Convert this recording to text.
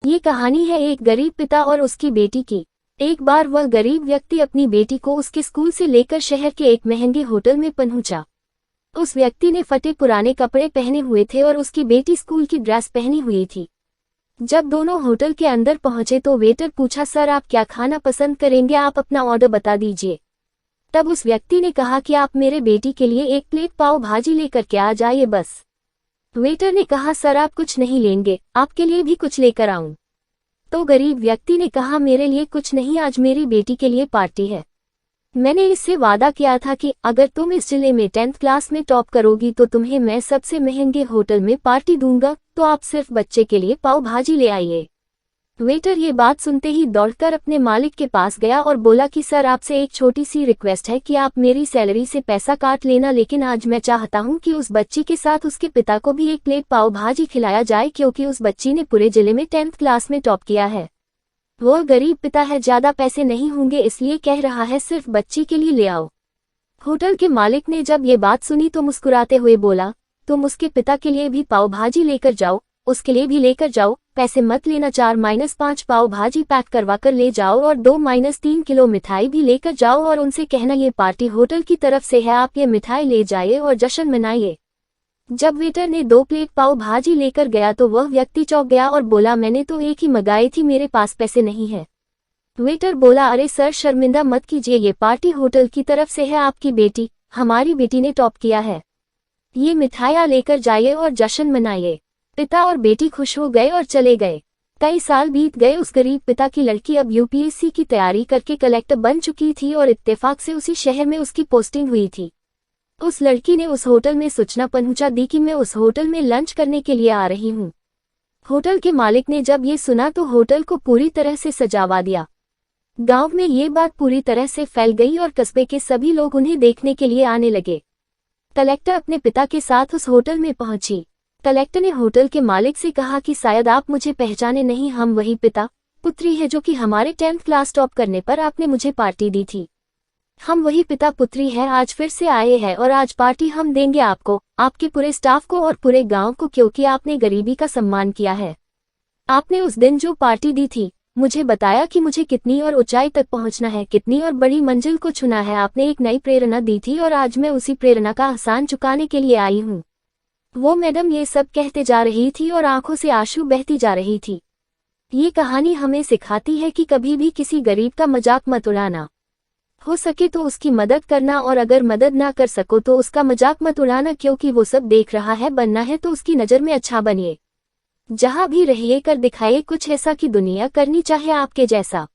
ये कहानी है एक गरीब पिता और उसकी बेटी की। एक बार वह गरीब व्यक्ति अपनी बेटी को उसके स्कूल से लेकर शहर के एक महंगे होटल में पहुंचा। उस व्यक्ति ने फटे पुराने कपड़े पहने हुए थे और उसकी बेटी स्कूल की ड्रेस पहनी हुई थी। जब दोनों होटल के अंदर पहुंचे तो वेटर पूछा, सर आप क्या खाना पसंद करेंगे, आप अपना ऑर्डर बता दीजिए। तब उस व्यक्ति ने कहा कि आप मेरे बेटी के लिए एक प्लेट पाव भाजी लेकर के आ जाइए बस। वेटर ने कहा, सर आप कुछ नहीं लेंगे, आपके लिए भी कुछ लेकर आऊं। तो गरीब व्यक्ति ने कहा, मेरे लिए कुछ नहीं, आज मेरी बेटी के लिए पार्टी है। मैंने इससे वादा किया था कि अगर तुम इस जिले में 10th क्लास में टॉप करोगी तो तुम्हें मैं सबसे महंगे होटल में पार्टी दूंगा, तो आप सिर्फ बच्चे के लिए पाव भाजी ले आइए। वेटर ये बात सुनते ही दौड़कर अपने मालिक के पास गया और बोला कि सर आपसे एक छोटी सी रिक्वेस्ट है कि आप मेरी सैलरी से पैसा काट लेना, लेकिन आज मैं चाहता हूं कि उस बच्ची के साथ उसके पिता को भी एक प्लेट पाव भाजी खिलाया जाए, क्योंकि उस बच्ची ने पूरे जिले में 10th क्लास में टॉप किया है। वो गरीब पिता है, ज्यादा पैसे नहीं होंगे, इसलिए कह रहा है सिर्फ बच्ची के लिए ले आओ। होटल के मालिक ने जब ये बात सुनी तो मुस्कुराते हुए बोला, तुम उसके पिता के लिए भी पाव भाजी लेकर जाओ, उसके लिए भी लेकर जाओ, पैसे मत लेना, 4-5 पाव भाजी पैक करवा कर ले जाओ और 2-3 किलो मिठाई भी लेकर जाओ और उनसे कहना ये पार्टी होटल की तरफ से है, आप ये मिठाई ले जाइए और जश्न मनाइए। जब वेटर ने 2 प्लेट पाव भाजी लेकर गया तो वह व्यक्ति चौंक गया और बोला, मैंने तो एक ही मंगाई थी, मेरे पास पैसे नहीं है। वेटर बोला, अरे सर शर्मिंदा मत कीजिए, ये पार्टी होटल की तरफ से है, आपकी बेटी, हमारी बेटी ने टॉप किया है, ये मिठाइयाँ लेकर जाइए और जश्न मनाइए। पिता और बेटी खुश हो गए और चले गए। कई साल बीत गए। उस गरीब पिता की लड़की अब यूपीएससी की तैयारी करके कलेक्टर बन चुकी थी और इत्तेफाक से उसी शहर में उसकी पोस्टिंग हुई थी। उस लड़की ने उस होटल में सूचना पहुंचा दी कि मैं उस होटल में लंच करने के लिए आ रही हूं। होटल के मालिक ने जब ये सुना तो होटल को पूरी तरह से सजावा दिया। गांव में ये बात पूरी तरह से फैल गई और कस्बे के सभी लोग उन्हें देखने के लिए आने लगे। कलेक्टर अपने पिता के साथ उस होटल में पहुंची। कलेक्टर ने होटल के मालिक से कहा कि शायद आप मुझे पहचाने नहीं, हम वही पिता पुत्री है जो कि हमारे 10th क्लास टॉप करने पर आपने मुझे पार्टी दी थी। हम वही पिता पुत्री हैं, आज फिर से आए हैं और आज पार्टी हम देंगे आपको, आपके पूरे स्टाफ को और पूरे गांव को, क्योंकि आपने गरीबी का सम्मान किया है। आपने उस दिन जो पार्टी दी थी, मुझे बताया कि मुझे कितनी और ऊंचाई तक पहुंचना है, कितनी और बड़ी मंजिल को छूना है। आपने एक नई प्रेरणा दी थी और आज मैं उसी प्रेरणा का एहसान चुकाने के लिए आई हूँ। वो मैडम ये सब कहते जा रही थी और आंखों से आंसू बहती जा रही थी। ये कहानी हमें सिखाती है कि कभी भी किसी गरीब का मजाक मत उड़ाना। हो सके तो उसकी मदद करना, और अगर मदद ना कर सको तो उसका मजाक मत उड़ाना, क्योंकि वो सब देख रहा है। बनना है तो उसकी नज़र में अच्छा बनिए। जहां भी रहिए कर दिखाइए कुछ ऐसा कि दुनिया करनी चाहे आपके जैसा।